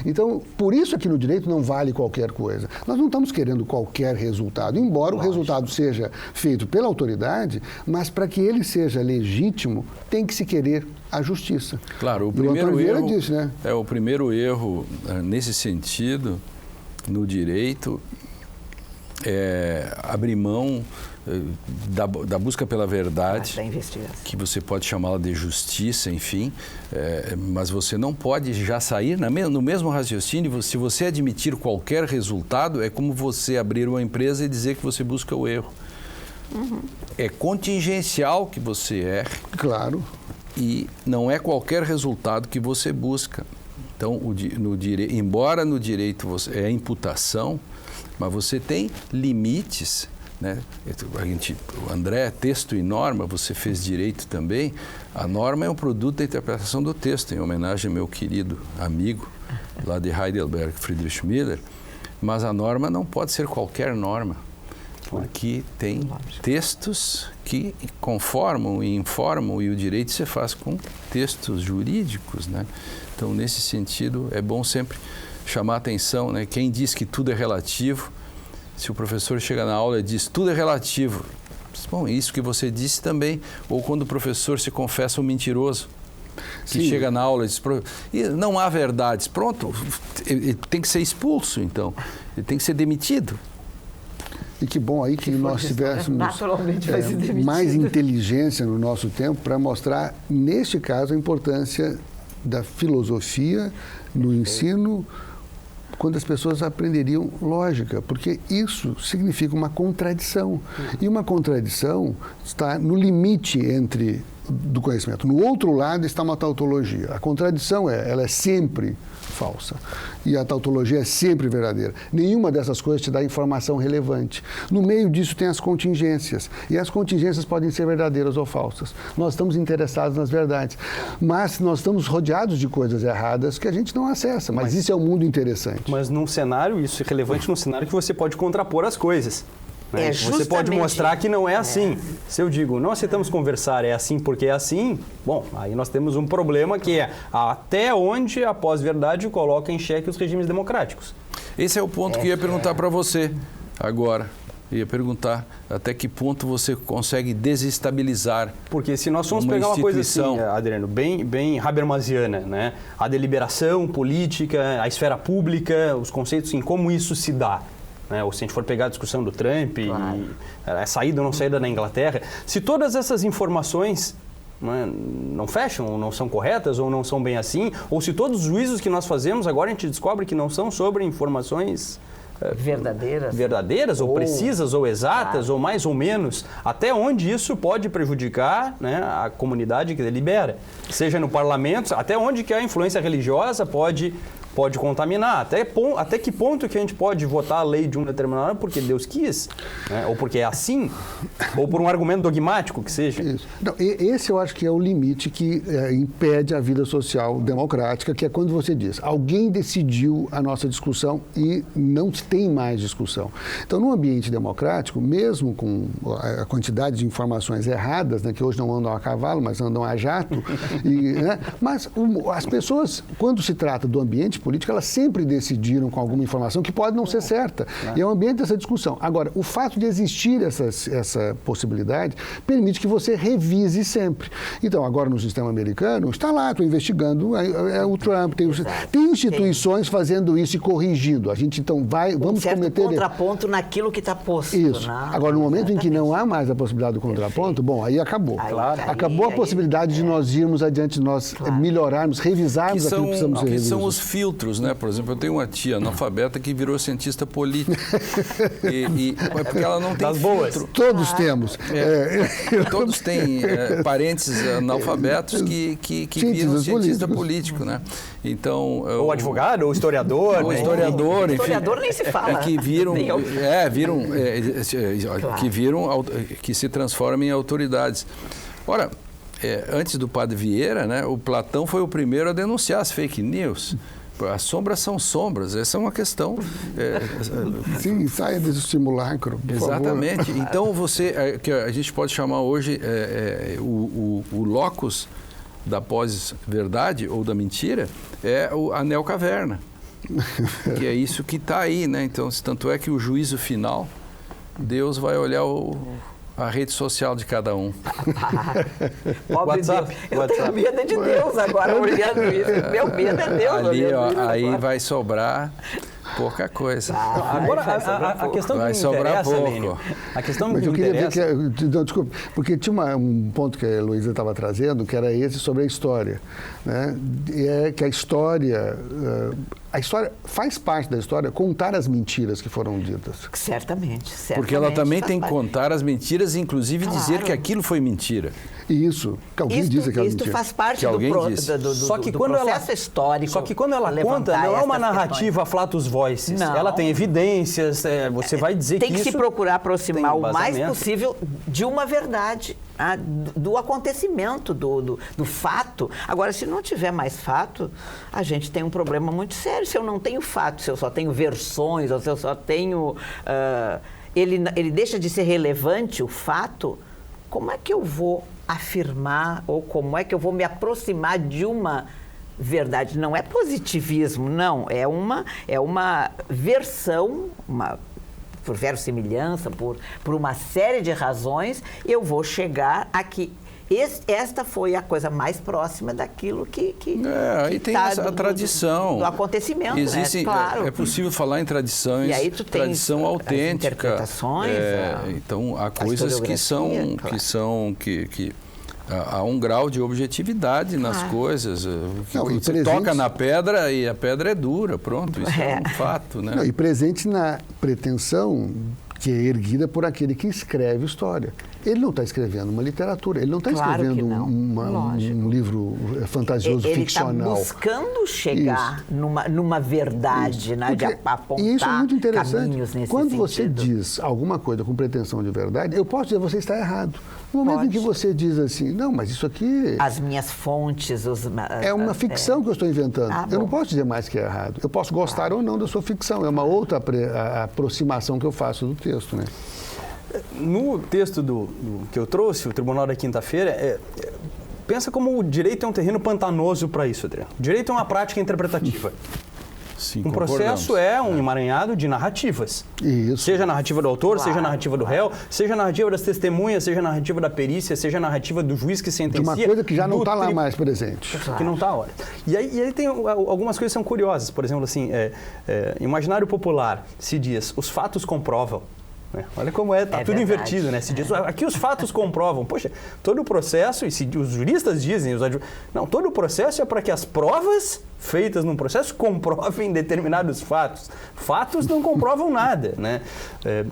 Então, por isso aqui no direito não vale qualquer coisa. Nós não estamos querendo qualquer resultado, embora o resultado seja feito pela autoridade, mas para que ele seja legítimo, tem que se querer a justiça. Claro, o primeiro erro nesse sentido, no direito, é abrir mão da busca pela verdade, da investigação, que você pode chamá-la de justiça, enfim, mas você não pode já sair no mesmo raciocínio. Se você admitir qualquer resultado, é como você abrir uma empresa e dizer que você busca o erro. É contingencial que você erre. Claro. E não é qualquer resultado que você busca. Então, embora no direito é imputação, mas você tem limites, né? O André, texto e norma, você fez direito também. A norma é um produto da interpretação do texto, em homenagem ao meu querido amigo lá de Heidelberg, Friedrich Miller. Mas a norma não pode ser qualquer norma, porque tem textos que conformam e informam, e o direito se faz com textos jurídicos, né? Então, nesse sentido, é bom sempre chamar a atenção, né? Quem diz que tudo é relativo, se o professor chega na aula e diz tudo é relativo, Bom, isso que você disse também, ou quando o professor se confessa um mentiroso, que chega na aula e diz, não há verdades, pronto, ele tem que ser expulso, então, ele tem que ser demitido. E que bom aí que nós tivéssemos naturalmente vai ser demitido. mais inteligência no nosso tempo para mostrar, neste caso, a importância da filosofia no ensino, quando as pessoas aprenderiam lógica, porque isso significa uma contradição. E uma contradição está no limite do conhecimento. No outro lado está uma tautologia. A contradição ela é sempre falsa. E a tautologia é sempre verdadeira. Nenhuma dessas coisas te dá informação relevante. No meio disso tem as contingências. E as contingências podem ser verdadeiras ou falsas. Nós estamos interessados nas verdades. Mas nós estamos rodeados de coisas erradas que a gente não acessa. Mas isso é um mundo interessante. Mas num cenário, isso é relevante num cenário que você pode contrapor as coisas. Né? Você pode mostrar que não é assim. Se eu digo, não aceitamos conversar, é assim porque é assim, bom, aí nós temos um problema que é até onde a pós-verdade coloca em xeque os regimes democráticos. Esse é o ponto que eu ia perguntar para você agora. Eu ia perguntar até que ponto você consegue desestabilizar. Porque se nós formos pegar uma coisa assim, Adriano, bem habermasiana, né? A deliberação política, a esfera pública, os conceitos em como isso se dá. Né? Ou se a gente for pegar a discussão do Trump, a saída ou não saída da Inglaterra, se todas essas informações não fecham, ou não são corretas, ou não são bem assim, ou se todos os juízos que nós fazemos, agora a gente descobre que não são sobre informações verdadeiras ou precisas, ou exatas, ou mais ou menos, até onde isso pode prejudicar, né, a comunidade que delibera, seja no parlamento, até onde que a influência religiosa pode contaminar, até que ponto que a gente pode votar a lei de um determinado ano porque Deus quis, né? Ou porque é assim, ou por um argumento dogmático que seja. Isso. Não, esse eu acho que é o limite que impede a vida social democrática, que é quando você diz, alguém decidiu a nossa discussão e não tem mais discussão. Então, num ambiente democrático, mesmo com a quantidade de informações erradas, né, que hoje não andam a cavalo, mas andam a jato, mas as pessoas, quando se trata do ambiente política, elas sempre decidiram com alguma informação que pode não ser certa. E é o ambiente dessa discussão. Agora, o fato de existir essa possibilidade permite que você revise sempre. Então, agora no sistema americano, está lá, estou investigando o Trump, tem instituições fazendo isso e corrigindo. A gente, então, vamos cometer... contraponto naquilo que está posto. Isso. Né? Agora, no momento em que não há mais a possibilidade do contraponto, bom, aí acabou. Acabou a possibilidade de nós irmos adiante, de nós melhorarmos, revisarmos aquilo que precisamos revisar. Que são os filtros, né? Por exemplo, eu tenho uma tia analfabeta que virou cientista político. Porque ela não tem das boas. filtro. Todos temos. Todos têm parentes analfabetos que viram cientista político, né? Então, ou advogado, ou historiador. Ou historiador, enfim. Historiador nem se fala. Que que se transformam em autoridades. Ora, antes do Padre Vieira, né, o Platão foi o primeiro a denunciar as fake news. As sombras são sombras, essa é uma questão. Sim, saia desse simulacro, por exatamente. favor. Então, que a gente pode chamar hoje o locus da pós-verdade ou da mentira, é a neocaverna. Que é isso que está aí, né? Então, tanto é que o juízo final, Deus vai olhar a rede social de cada um. Pobre WhatsApp. Deus. Eu tenho medo de Deus agora, olhando isso. Meu medo é Deus. Aí vai sobrar pouca coisa. Agora, a questão que me interessa, Lênio, a questão que me interessa... Desculpa, porque tinha um ponto que a Heloísa estava trazendo, que era esse sobre a história. Né? Que a história faz parte da história contar as mentiras que foram ditas. Certamente. Porque ela também tem que contar as mentiras, inclusive dizer que aquilo foi mentira. Isso, que alguém diz aquela mentira. Isso faz parte do processo histórico. Só que quando ela conta, não é uma narrativa flatus voices. Não. Ela tem evidências, você vai dizer que isso... Tem que se procurar aproximar o mais possível de uma verdade, do acontecimento, do fato. Agora, se não tiver mais fato, a gente tem um problema muito sério. Se eu não tenho fato, se eu só tenho versões, ou se eu só tenho... ele deixa de ser relevante, o fato, como é que eu vou afirmar ou como é que eu vou me aproximar de uma verdade? Não é positivismo, não. É uma versão, por verossimilhança, por uma série de razões, eu vou chegar aqui. Esta foi a coisa mais próxima daquilo que aí tem a tradição. do acontecimento, existe, né? Claro. É possível falar em tradições, e aí tu tens tradição autêntica. Interpretações, então, há coisas que há um grau de objetividade nas coisas. Você toca na pedra e a pedra é dura, pronto, isso é um fato, né? Não, e presente na pretensão que é erguida por aquele que escreve história. Ele não está escrevendo uma literatura, ele não está escrevendo um livro fantasioso, ficcional. Ele está buscando chegar numa verdade, né, de apontar e isso é muito interessante. Caminhos nesse Quando sentido. você diz alguma coisa com pretensão de verdade, eu posso dizer que você está errado. No momento em que você diz assim, não, mas isso aqui... As minhas fontes... é uma ficção que eu estou inventando. Eu não posso dizer mais que é errado. Eu posso gostar ou não da sua ficção. É uma outra aproximação que eu faço do texto, né? No texto que eu trouxe, o Tribunal da Quinta-feira, pensa como o direito é um terreno pantanoso para isso, Adriano. O direito é uma prática interpretativa. Sim, um processo é um emaranhado de narrativas. Isso. Seja a narrativa do autor, seja a narrativa do réu, seja a narrativa das testemunhas, seja a narrativa da perícia, seja a narrativa do juiz que sentencia. De uma coisa que já não está lá mais presente. Que não está, olha. E aí tem algumas coisas que são curiosas. Por exemplo, assim, imaginário popular se diz, os fatos comprovam. Olha como está tudo verdade. Invertido, né? Se diz, aqui os fatos comprovam. Poxa, todo o processo, e os juristas dizem, todo o processo é para que as provas feitas num processo comprovem determinados fatos. Fatos não comprovam nada, né?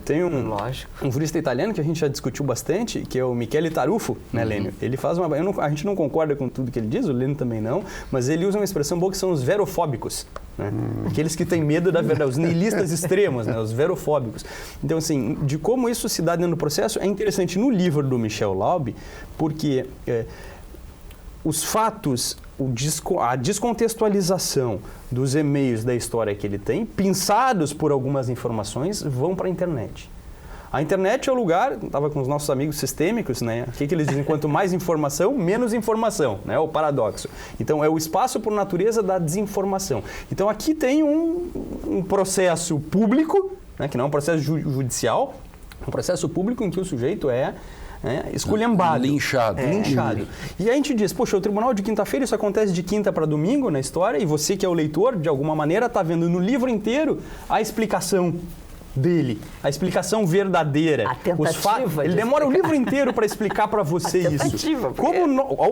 Tem um jurista italiano que a gente já discutiu bastante, que é o Michele Tarufo, né, Lênio? Ele faz a gente não concorda com tudo que ele diz, o Lênio também não, mas ele usa uma expressão boa que são os verofóbicos. Né? Aqueles que têm medo da verdade, os nihilistas extremos, né? Os verofóbicos. Então, assim, de como isso se dá dentro do processo, é interessante no livro do Michel Laube, porque os fatos, a descontextualização dos e-mails da história que ele tem, pinçados por algumas informações, vão para a internet. A internet é o lugar, estava com os nossos amigos sistêmicos, né? O que eles dizem? Quanto mais informação, menos informação, né? O paradoxo. Então, é o espaço por natureza da desinformação. Então, aqui tem um processo público, né? Que não é um processo judicial, um processo público em que o sujeito é esculhambado. Linchado. Linchado. E aí a gente diz, poxa, o Tribunal de Quinta-feira, isso acontece de quinta para domingo na história, e você que é o leitor, de alguma maneira, está vendo no livro inteiro a explicação dele, a explicação verdadeira. A tentativa ele demora o livro inteiro para explicar para você isso.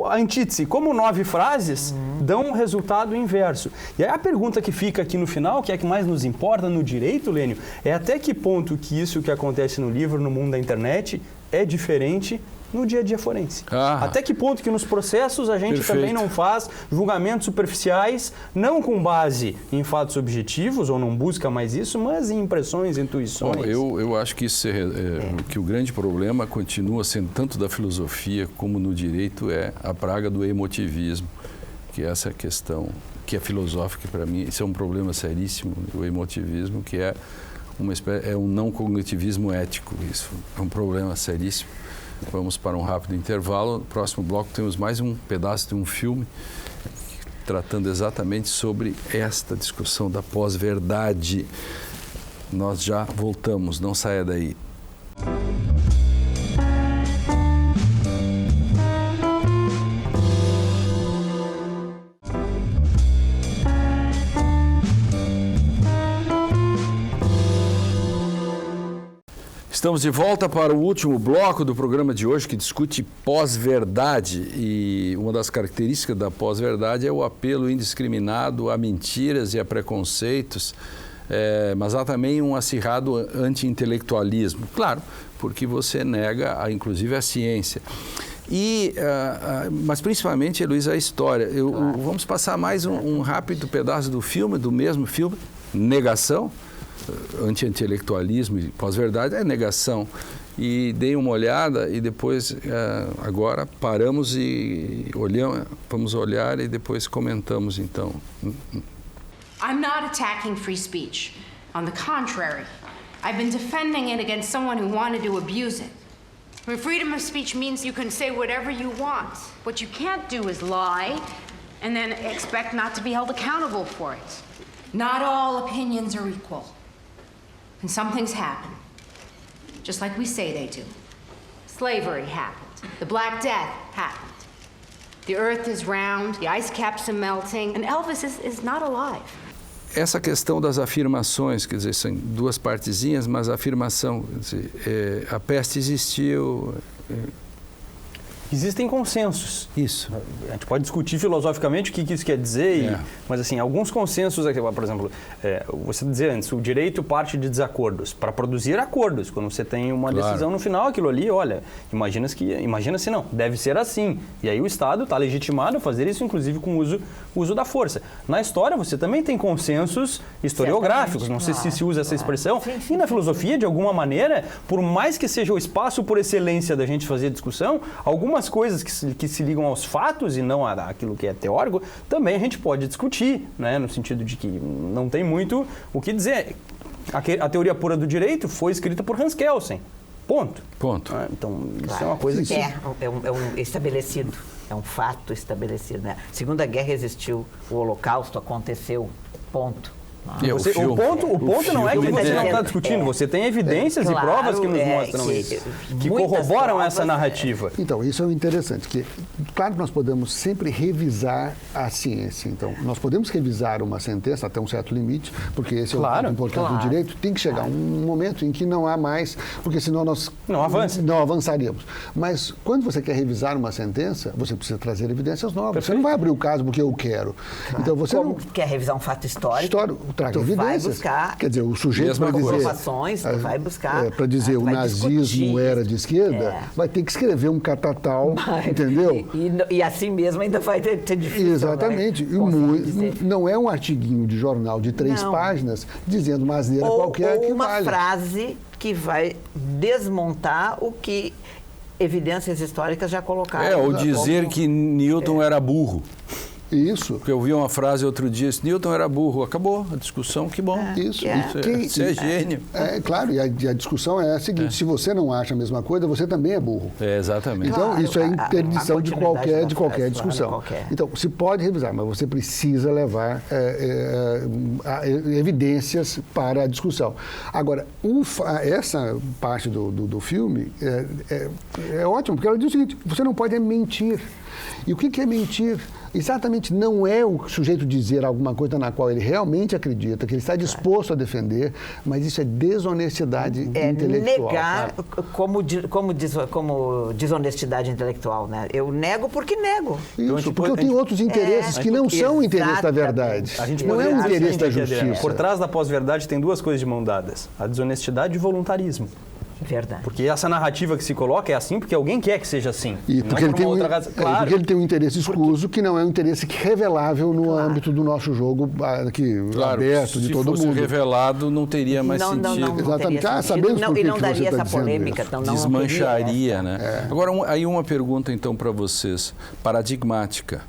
A antítese, como 9 frases dão um resultado inverso. E aí a pergunta que fica aqui no final, que é a que mais nos importa no direito, Lênio, é até que ponto que isso que acontece no livro, no mundo da internet, é diferente no dia a dia forense. Até que ponto que nos processos a gente também não faz julgamentos superficiais, não com base em fatos objetivos, ou não busca mais isso, mas em impressões, intuições. Bom, eu acho que, que o grande problema continua sendo, tanto da filosofia como no direito, é a praga do emotivismo, que é essa questão que é filosófica para mim, isso é um problema seríssimo, o emotivismo, que é um não cognitivismo ético, isso é um problema seríssimo. Vamos para um rápido intervalo. No próximo bloco temos mais um pedaço de um filme tratando exatamente sobre esta discussão da pós-verdade. Nós já voltamos, não saia daí. Estamos de volta para o último bloco do programa de hoje, que discute pós-verdade. E uma das características da pós-verdade é o apelo indiscriminado a mentiras e a preconceitos, mas há também um acirrado anti-intelectualismo. Claro, porque você nega, inclusive, a ciência. Mas principalmente, Heloísa, a história. Vamos passar mais um rápido pedaço do filme, do mesmo filme, Negação. Anti-intelectualismo e pós-verdade é negação. E dei uma olhada e depois, agora, paramos e olhamos, vamos olhar e depois comentamos, então. I'm not attacking free speech. On the contrary, I've been defending it against someone who wanted to abuse it. Freedom of speech means you can say whatever you want. What you can't do is lie and then expect not to be held accountable for it. Not all opinions are equal. And some things happen. just like we say they do. Slavery happened. The Black Death happened. The earth is round, the ice caps are melting, and Elvis is not alive. Essa questão das afirmações, quer dizer, são duas partezinhas, mas a afirmação, quer dizer, a peste existiu... Existem consensos. Isso. A gente pode discutir filosoficamente o que isso quer dizer, mas assim, alguns consensos, por exemplo, você dizia antes, o direito parte de desacordos para produzir acordos. Quando você tem uma decisão no final, aquilo ali, olha, imagina-se não, deve ser assim. E aí o Estado está legitimado a fazer isso, inclusive com o uso da força. Na história, você também tem consensos historiográficos, não sei se usa essa expressão, e na filosofia, de alguma maneira, por mais que seja o espaço por excelência da gente fazer discussão, algumas coisas que se ligam aos fatos e não àquilo que é teórico, também a gente pode discutir, né? No sentido de que não tem muito o que dizer. A teoria pura do direito foi escrita por Hans Kelsen. Ponto. Então, isso é uma coisa que... É um estabelecido, é um fato estabelecido, né? Segunda Guerra existiu, o Holocausto aconteceu, ponto. O ponto não é que você não está discutindo, você tem evidências e provas que nos mostram isso, que corroboram essa narrativa. Então, isso é o interessante, que claro que nós podemos sempre revisar a ciência. Então, nós podemos revisar uma sentença até um certo limite, porque esse é o ponto importante do direito. Tem que chegar um momento em que não há mais, porque senão nós não avançaríamos. Mas quando você quer revisar uma sentença, você precisa trazer evidências novas. Perfeito. Você não vai abrir o caso porque eu quero. Então, você quer revisar um fato histórico? Traga evidências. Vai buscar, quer dizer, o sujeito para dizer informações, tu vai buscar, para dizer o nazismo era de esquerda, vai ter que escrever um catatal, entendeu? E assim mesmo ainda vai ter difícil. Exatamente. Não é um artiguinho de jornal de 3 páginas dizendo uma asneira qualquer que uma vale. Frase que vai desmontar o que evidências históricas já colocaram. Ou dizer que Newton era burro. Isso. Porque eu vi uma frase outro dia, Newton era burro, acabou a discussão, que bom. Isso é gênio. Claro, e a discussão é a seguinte, se você não acha a mesma coisa, você também é burro. Exatamente. Então, isso é interdição de qualquer discussão. Então, se pode revisar, mas você precisa levar evidências para a discussão. Agora, essa parte do filme é ótimo, porque ela diz o seguinte, você não pode mentir. E o que é mentir? Exatamente, não é o sujeito dizer alguma coisa na qual ele realmente acredita, que ele está disposto a defender, mas isso é desonestidade intelectual. Negar como desonestidade intelectual, né? Eu nego porque nego. Isso, porque eu tenho outros interesses que não são o interesse da verdade. Não é o interesse da justiça. Por trás da pós-verdade tem 2 coisas de mão dadas, a desonestidade e o voluntarismo. Verdade. Porque essa narrativa que se coloca é assim porque alguém quer que seja assim. E porque, porque ele tem um interesse escuso que não é um interesse revelável no âmbito do nosso jogo aqui, aberto de todo mundo. Se fosse revelado, não teria mais sentido. Exatamente. Sabemos por que não daria essa polêmica. Desmancharia, né? Agora, aí uma pergunta então para vocês, paradigmática.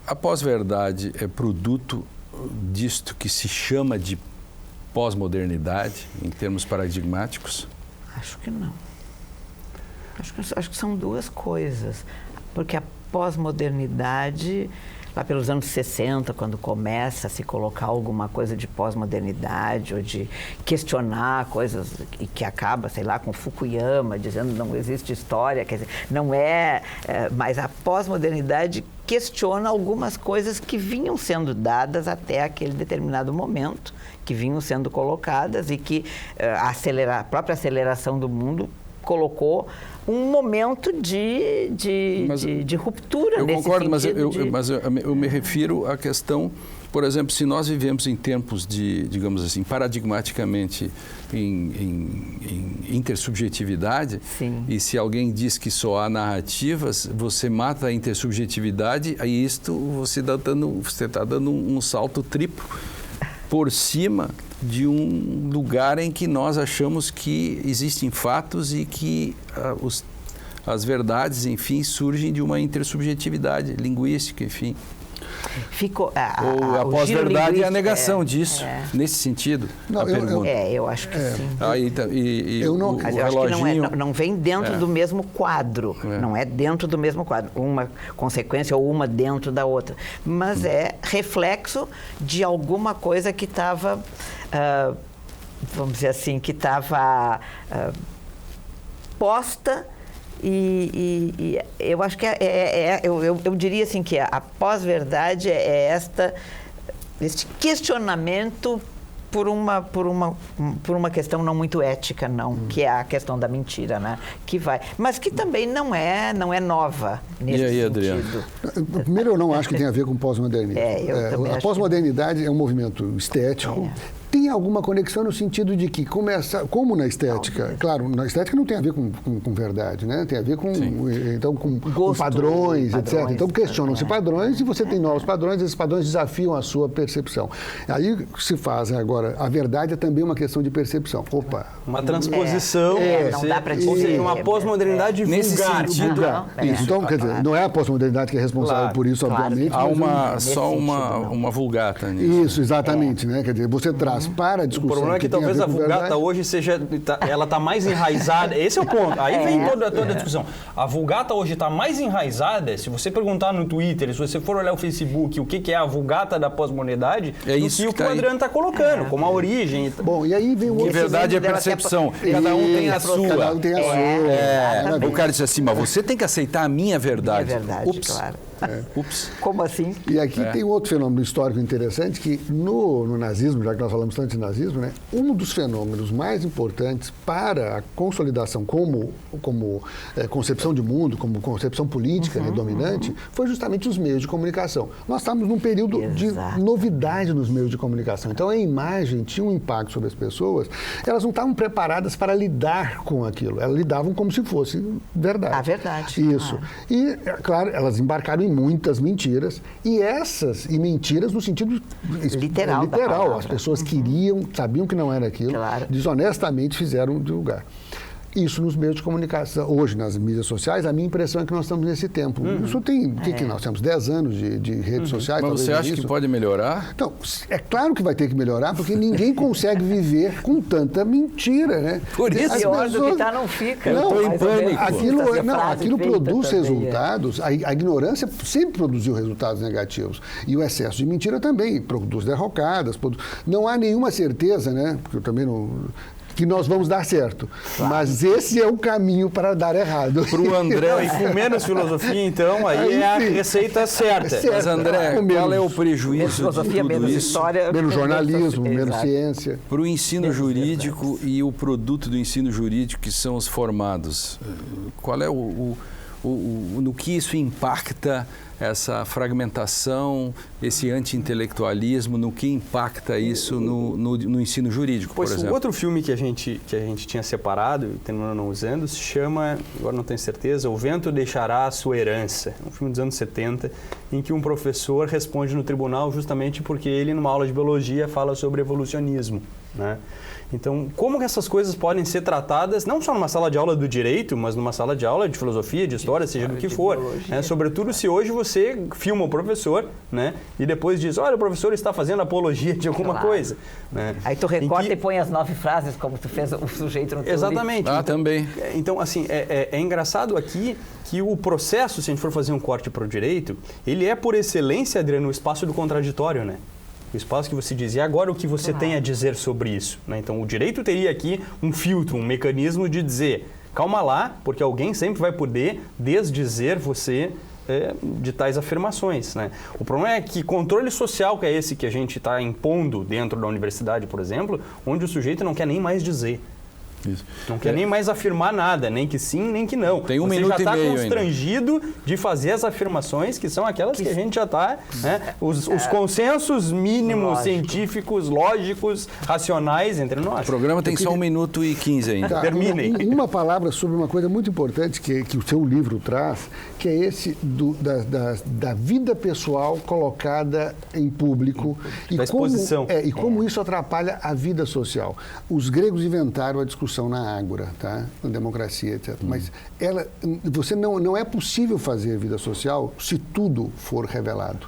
A pós-verdade é produto disto que se chama de pós-modernidade, em termos paradigmáticos? Acho que não. Acho que são 2 coisas. Porque a pós-modernidade, lá pelos anos 60, quando começa a se colocar alguma coisa de pós-modernidade ou de questionar coisas e que acaba, sei lá, com Fukuyama, dizendo não existe história, quer dizer, não mas a pós-modernidade questiona algumas coisas que vinham sendo dadas até aquele determinado momento, que vinham sendo colocadas e que a própria aceleração do mundo colocou um momento de ruptura nesse sentido. Eu concordo, mas eu me refiro à questão, por exemplo, se nós vivemos em tempos de, digamos assim, paradigmaticamente em intersubjetividade, sim, e se alguém diz que só há narrativas, você mata a intersubjetividade, aí você está dando um salto triplo por cima de um lugar em que nós achamos que existem fatos e que as verdades, enfim, surgem de uma intersubjetividade linguística, enfim. Ficou, Ou a o pós-verdade giro é a negação linguístico, disso, nesse sentido, Não, a pergunta. eu acho que sim. Aí, Eu não- o Mas eu acho que reloginho... não vem dentro do mesmo quadro. Não é dentro do mesmo quadro. Uma consequência ou uma dentro da outra. Mas é reflexo de alguma coisa que estava, vamos dizer assim, que estava posta. E eu acho que eu diria assim que a pós-verdade é este questionamento por uma questão não muito ética, que é a questão da mentira, né? Que vai, mas que também não é nova nesse aí, sentido. Adriano? Primeiro, eu não acho que tem a ver com pós-modernismo. Eu também A acho pós-modernidade é um movimento estético. Tem alguma conexão no sentido de que como na estética, claro, na estética não tem a ver com verdade, né? Tem a ver com Gosto, padrões, etc. padrões, Então questionam-se padrões e você tem novos padrões, esses padrões desafiam a sua percepção. Aí se faz agora, a verdade é também uma questão de percepção. Opa! Uma transposição, não dá para ou seja, dizer. uma pós-modernidade Nesse vulgar. sentido, Isso, então, quer dizer, não é a pós-modernidade que é responsável Claro, por isso, claro. obviamente. Há mas uma vulgata nisso. Isso, exatamente, né? Quer dizer, você traz para a O discussão. problema é que tem talvez ver a com vulgata verdade. hoje ela está mais enraizada. Esse é o ponto. Aí vem toda a discussão. A vulgata hoje está mais enraizada. Se você perguntar no Twitter, se você for olhar o Facebook, o que é a vulgata da pós-modernidade, É isso que o que tá aí. Adriano está colocando, como a origem. Bom, e aí vem o Que outro. verdade é dela percepção. até- Cada um tem a Isso, sua. Cada um tem a sua. O cara disse assim, mas você tem que aceitar a minha verdade. É verdade, Ups. claro. Ups. Como assim? E aqui tem outro fenômeno histórico interessante que no nazismo, já que nós falamos tanto de nazismo, né, um dos fenômenos mais importantes para a consolidação como concepção de mundo, como concepção política dominante, foi justamente os meios de comunicação. Nós estávamos num período de novidade nos meios de comunicação. Então a imagem tinha um impacto sobre as pessoas, elas não estavam preparadas para lidar com aquilo, elas lidavam como se fosse verdade. A verdade. Isso. E, claro, elas embarcaram em muitas mentiras, e mentiras no sentido Literal da palavra. As pessoas sabiam que não era aquilo, Claro. desonestamente fizeram divulgar. Isso nos meios de comunicação, hoje nas mídias sociais, a minha impressão é que nós estamos nesse tempo. Isso tem, que nós temos 10 anos de redes sociais. Mas você acha isso. que pode melhorar? Então, é claro que vai ter que melhorar, porque ninguém consegue viver com tanta mentira, né? Por isso, As Pior do que pessoas- tá, não fica. Não, tô em Mais ou menos pânico. essa Aquilo frase produz feita também, resultados, a ignorância sempre produziu resultados negativos. E o excesso de mentira também produz derrocadas. Não há nenhuma certeza, né? Porque eu também não... que nós vamos dar certo. Mas esse é o caminho para dar errado. Para o André, E com menos filosofia, então, aí é a sim. receita certa. Certo. mas André, Com qual é o menos prejuízo de filosofia, tudo menos isso história. Menos jornalismo, menos Exato. ciência. para o ensino jurídico e o produto do ensino jurídico que são os formados? Qual é no que isso impacta essa fragmentação, esse anti-intelectualismo, no que impacta isso no ensino jurídico, Pois por o exemplo? outro filme que a gente tinha separado e terminou não usando se chama, agora não tenho certeza, O Vento Deixará a Sua Herança. É um filme dos anos 70 em que um professor responde no tribunal justamente porque ele, numa aula de biologia, fala sobre evolucionismo, né? Então, como que essas coisas podem ser tratadas, não só numa sala de aula do direito, mas numa sala de aula de filosofia, de história, seja do que for. Né? Sobretudo se hoje você filma o professor, né? E depois diz, olha, o professor está fazendo apologia de alguma Claro. coisa. Né? Aí tu Em recorta que- e põe as 9 frases, como tu fez o sujeito no teu Exatamente. Ah, Então, também. Então, assim, é engraçado aqui que o processo, se a gente for fazer um corte para o direito, ele é, por excelência, Adriano, o espaço do contraditório, né? O espaço que você diz, e agora o que você tem a dizer sobre isso? Né? Então, o direito teria aqui um filtro, um mecanismo de dizer, calma lá, porque alguém sempre vai poder desdizer você de tais afirmações. Né? O problema é que controle social, que é esse que a gente está impondo dentro da universidade, por exemplo, onde o sujeito não quer nem mais dizer. Isso. Não quer nem mais afirmar nada, nem que sim, nem que não. Tem 1 Você minuto já e está meio constrangido de fazer as afirmações que são aquelas que a gente já está... Né, os consensos mínimos Lógico. científicos, lógicos, racionais entre nós. O programa tem só 1 minuto e 15 ainda. Tá, Terminem. uma palavra sobre uma coisa muito importante que o seu livro traz, que é esse da vida pessoal colocada em público. Da exposição. E como isso atrapalha a vida social. Os gregos inventaram a discussão na ágora, tá? Na democracia, etc. Mas não é possível fazer vida social se tudo for revelado.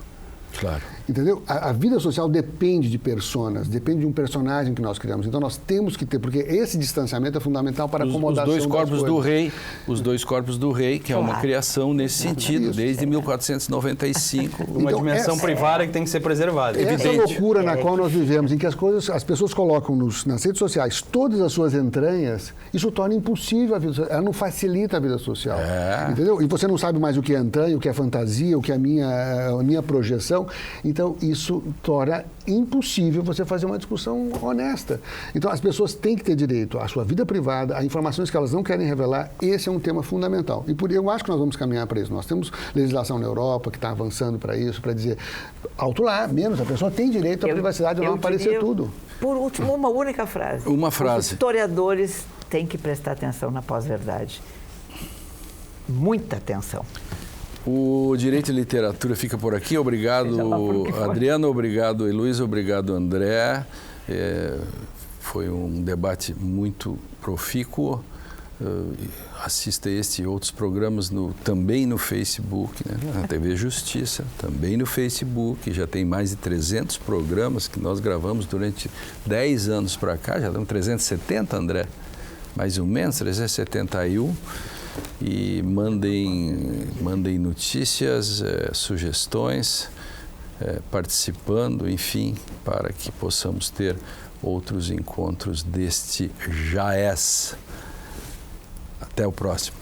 Claro. Entendeu? A vida social depende de personas, depende de um personagem que nós criamos. Então nós temos que ter, porque esse distanciamento é fundamental para a acomodação Os dois corpos das do coisas. rei, os dois corpos do rei, que é uma criação nesse sentido, Isso. desde 1495. Uma Então, dimensão privada que tem que ser preservada. Essa Evidente. loucura na qual nós vivemos, em que as pessoas colocam nas redes sociais todas as suas entranhas, isso torna impossível a vida social, ela não facilita a vida social. Entendeu? E você não sabe mais o que é entranha, o que é fantasia, o que é a minha projeção. Então, isso torna impossível você fazer uma discussão honesta. Então, as pessoas têm que ter direito à sua vida privada, a informações que elas não querem revelar. Esse é um tema fundamental. E eu acho que nós vamos caminhar para isso. Nós temos legislação na Europa que está avançando para isso, para dizer, alto lá, menos, a pessoa tem direito à privacidade, não aparecer diria, tudo. Por último, uma única frase. Uma frase. Os historiadores têm que prestar atenção na pós-verdade. Muita atenção. O Direito e Literatura fica por aqui. Obrigado, Adriano. Obrigado, Heloísa. Obrigado, André. Foi um debate muito profícuo. Assista este e outros programas também no Facebook, né? Na TV Justiça, também no Facebook. Já tem mais de 300 programas que nós gravamos durante 10 anos para cá. Já estamos 370, André? Mais ou menos, 371. E mandem notícias, sugestões, participando, enfim, para que possamos ter outros encontros deste JAES. Até o próximo.